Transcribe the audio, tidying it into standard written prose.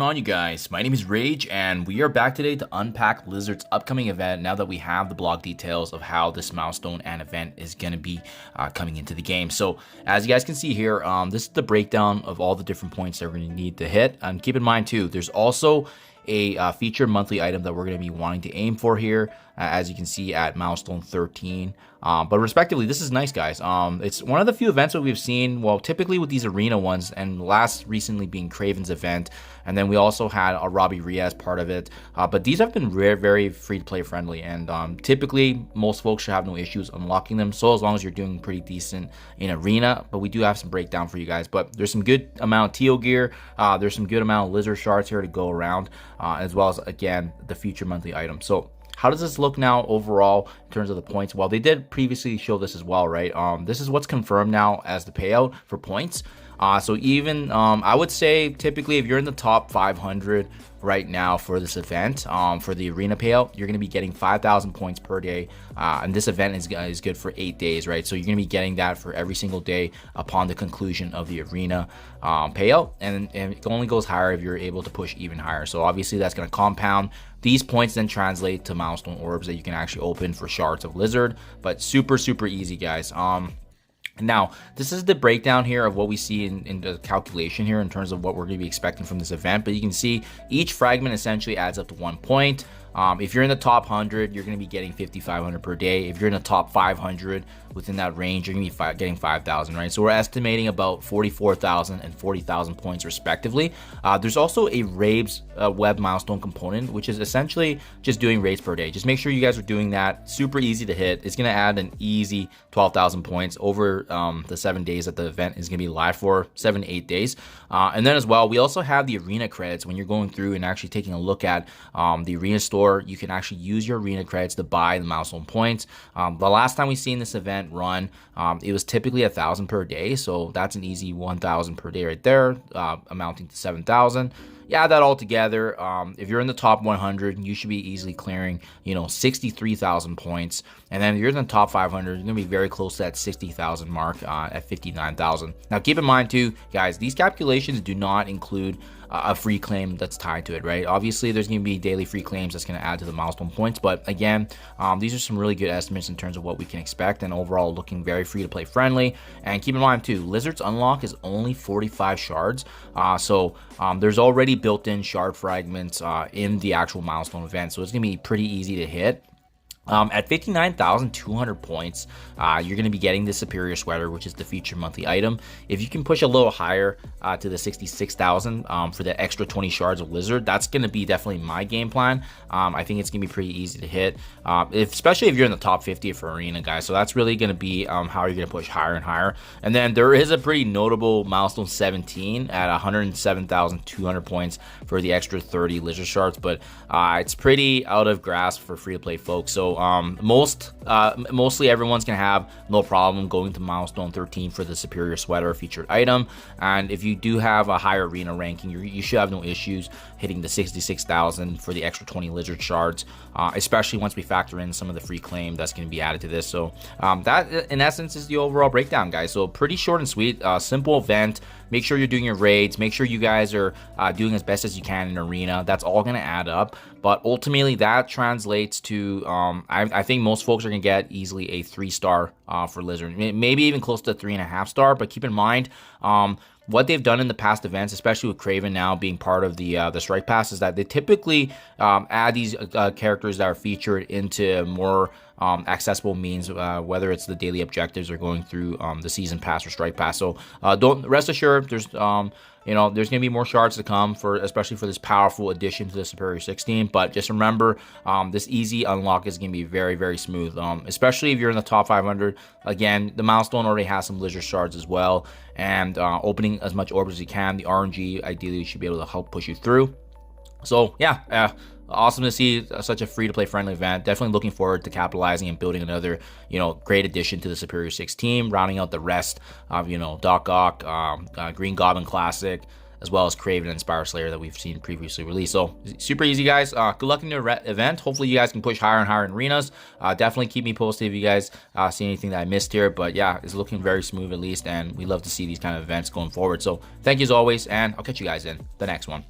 on, you guys? My name is Rayge, and we are back today to unpack Blizzard's upcoming event now that we have the blog details of how this milestone and event is going to be coming into the game. So as you guys can see here, this is the breakdown of all the different points that we're going to need to hit. And keep in mind too, there's also a featured monthly item that we're going to be wanting to aim for here, as you can see at milestone 13. But respectively, this is nice, guys. It's one of the few events that we've seen, well, typically with these arena ones, and last recently being Kraven's event, and then we also had a Robbie Rhea as part of it. But these have been very free-to-play friendly, and typically most folks should have no issues unlocking them, so as long as you're doing pretty decent in arena. But we do have some breakdown for you guys. But there's some good amount of Teal gear, there's some good amount of Lizard shards here to go around, as well as, again, the future monthly item. So how does this look now overall in terms of the points? Well, they did previously show this as well, right? This is what's confirmed now as the payout for points. So even I would say typically if you're in the top 500 right now for this event, for the arena payout, you're going to be getting 5,000 points per day. And this event is good for 8 days, right? So you're going to be getting that for every single day upon the conclusion of the arena payout. And it only goes higher if you're able to push even higher. So obviously that's going to compound. These points then translate to milestone orbs that you can actually open for Shards of Lizard. But super easy, guys. Now, this is the breakdown here of what we see in the calculation here in terms of what we're going to be expecting from this event. But you can see each fragment essentially adds up to 1 point. If you're in the top 100, you're going to be getting 5,500 per day. If you're in the top 500 within that range, you're going to be getting 5,000, right? So we're estimating about 44,000 and 40,000 points respectively. There's also a Rayge web milestone component, which is essentially just doing raids per day. Just make sure you guys are doing that. Super easy to hit. It's going to add an easy 12,000 points over the 7 days that the event is going to be live for, 7 to 8 days. And then as well, we also have the arena credits. When you're going through and actually taking a look at the arena store, you can actually use your arena credits to buy the milestone points. The last time we seen this event run, it was typically 1,000 per day, so that's an easy 1,000 per day right there, amounting to 7,000. You add that all together, if you're in the top 100, you should be easily clearing, 63,000 points. And then if you're in the top 500, you're gonna be very close to that 60,000 mark at 59,000. Now, keep in mind too, guys, these calculations do not include a free claim that's tied to it, right? Obviously, there's going to be daily free claims that's going to add to the milestone points, but again, these are some really good estimates in terms of what we can expect, and overall looking very free to play friendly. And keep in mind too, Lizard's unlock is only 45 shards, so there's already built-in shard fragments in the actual milestone event, so it's going to be pretty easy to hit. At 59,200 points, you're going to be getting the Superior Sweater, which is the featured monthly item. If you can push a little higher to the 66,000 for the extra 20 shards of Lizard, that's going to be definitely my game plan. I think it's going to be pretty easy to hit, especially if you're in the top 50 for Arena, guys. So that's really going to be how you're going to push higher and higher. And then there is a pretty notable milestone 17 at 107,200 points for the extra 30 Lizard shards, but it's pretty out of grasp for free-to-play folks. So mostly everyone's gonna have no problem going to milestone 13 for the Superior Sweater featured item. And if you do have a higher arena ranking, you should have no issues hitting the 66,000 for the extra 20 Lizard shards, especially once we factor in some of the free claim that's going to be added to this. So that in essence is the overall breakdown, guys. So pretty short and sweet, simple event. Make sure you're doing your raids. Make sure you guys are doing as best as you can in arena. That's all going to add up. But ultimately, that translates to, I think most folks are going to get easily a 3-star for Lizard. Maybe even close to 3.5 star. But keep in mind, what they've done in the past events, especially with Kraven now being part of the Strike Pass, is that they typically add these characters that are featured into more accessible means, whether it's the daily objectives or going through the season pass or strike pass. So don't rest assured, there's there's gonna be more shards to come, especially for this powerful addition to the Superior 16. But just remember, this easy unlock is gonna be very smooth, especially if you're in the top 500. Again, the milestone already has some Lizard shards as well, and opening as much orbs as you can. The RNG ideally should be able to help push you through. So yeah, awesome to see such a free-to-play friendly event. Definitely looking forward to capitalizing and building another, great addition to the Superior 6 team, rounding out the rest of, Doc Ock, Green Goblin Classic, as well as Kraven and Spire Slayer that we've seen previously released. So super easy, guys. Good luck in your event. Hopefully you guys can push higher and higher in arenas. Definitely keep me posted if you guys see anything that I missed here. But yeah, it's looking very smooth at least, and we love to see these kind of events going forward. So thank you as always, and I'll catch you guys in the next one.